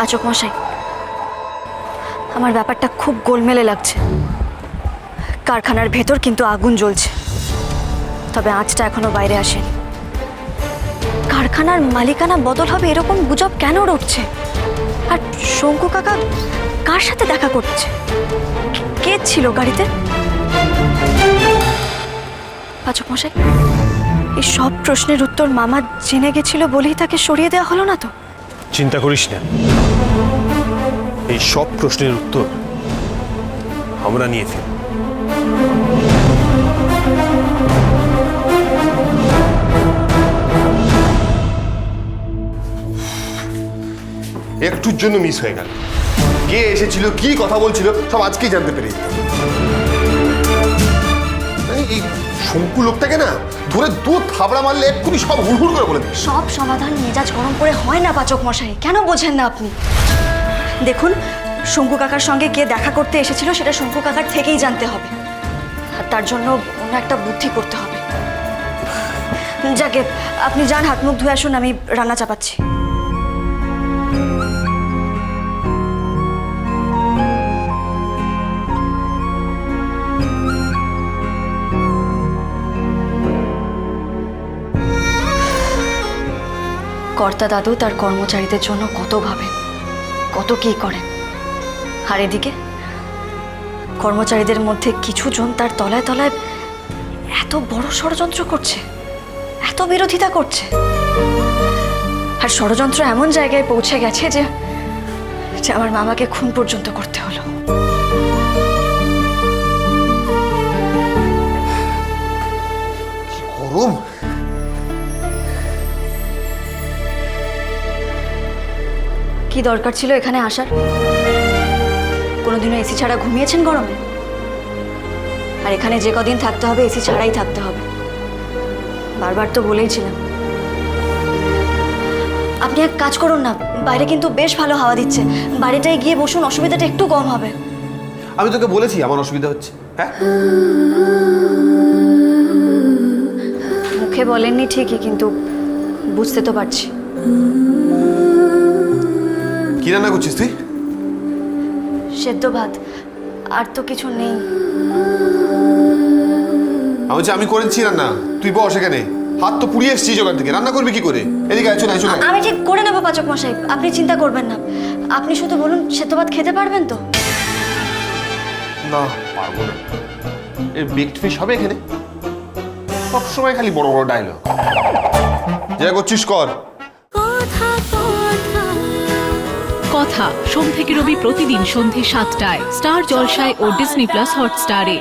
পাচক মশাই, আমার ব্যাপারটা খুব গোলমেলে লাগছে। কারখানার ভেতর কিন্তু আগুন জ্বলছে, তবে আঁচটা এখনো বাইরে আসেনি। কারখানার মালিকানা বদল হবে এরকম গুজব কেন উঠছে? আর শঙ্কু কাকা কার সাথে দেখা করছে? কে ছিল গাড়িতে? পাচক মশাই, এই সব প্রশ্নের উত্তর মামা জেনে গেছিল বলেই তাকে সরিয়ে দেওয়া হলো না তো? চিন্তা করিস না, এই সব প্রশ্নের উত্তর আমরা নিয়ে ফেলব। একটুর জন্য মিস হয়ে গেল। কে এসেছিল, কি কথা বলছিল, সব আজকেই জানতে পেরে যেতাম। এই শঙ্কু লোকটাকে না ধরে দু থাবড়া মারলে এক্ষুনি সব হুড়হুড় করে বলে দিস। সব সমাধান মেজাজ গরম করে হয় না পাচক মশাই, কেন বোঝেন না আপনি? দেখুন, শঙ্কু কাকার সঙ্গে কে দেখা করতে এসেছিল সেটা শঙ্কু কাকার থেকেই জানতে হবে, আর তার জন্য অন্য একটা বুদ্ধি করতে হবে। যাকে আপনি যান, হাত মুখ ধুয়ে আসুন, আমি রান্না চাপাচ্ছি। কর্তা দাদু তার কর্মচারীদের জন্য কত ভাবেন, কত কি করেন, আর এদিকে কর্মচারীদের মধ্যে কিছু জন তার তলায় তলায় এত বড় ষড়যন্ত্র করছে, এত বিরোধিতা করছে। আর ষড়যন্ত্র এমন জায়গায় পৌঁছে গেছে যে আমার মামাকে খুন পর্যন্ত করতে হলো। গরম। কি দরকার ছিল এখানে আসার? কোনোদিনও এসি ছাড়া ঘুমিয়েছেন গরমে? আর এখানে যে কদিন থাকতে হবে এসি ছাড়াই থাকতে হবে, বারবার তো বলেইছিলাম। আপনি এক কাজ করুন না, বাইরে কিন্তু বেশ ভালো হাওয়া দিচ্ছে, বাড়িটায় গিয়ে বসুন, অসুবিধাটা একটু কম হবে। আমি তোকে বলেছি আমার অসুবিধা হচ্ছে, হ্যাঁ? মুখে বলেননি ঠিকই, কিন্তু বুঝতে তো পারছি। কি রান্না করছিস তুই? সেদ্ধ ভাত, আর তো কিছু নেই। আমি বলছি আমি করেছি রান্না, তুই বস এখানে। হাত তো পুড়িয়ে এসছিস ওখান থেকে, রান্না করবি কি করে? এদিকে আয়, চলে আয়, চলে আয়। আমি ঠিক করে নেবো পাচক মশাই, আপনি চিন্তা করবেন না। আপনি শুধু বলুন সেদ্ধ ভাত খেতে পারবেন তো? না, পারবো না। এর বেকড ফিশ হবে এখানে? সবসময় খালি বড় বড় ডায়লগ। যা করছিস কর। কথা সোম থেকে রবি প্রতিদিন সন্ধে ৭টায় স্টার জলসায় ও ডিজনি প্লাস হটস্টারে।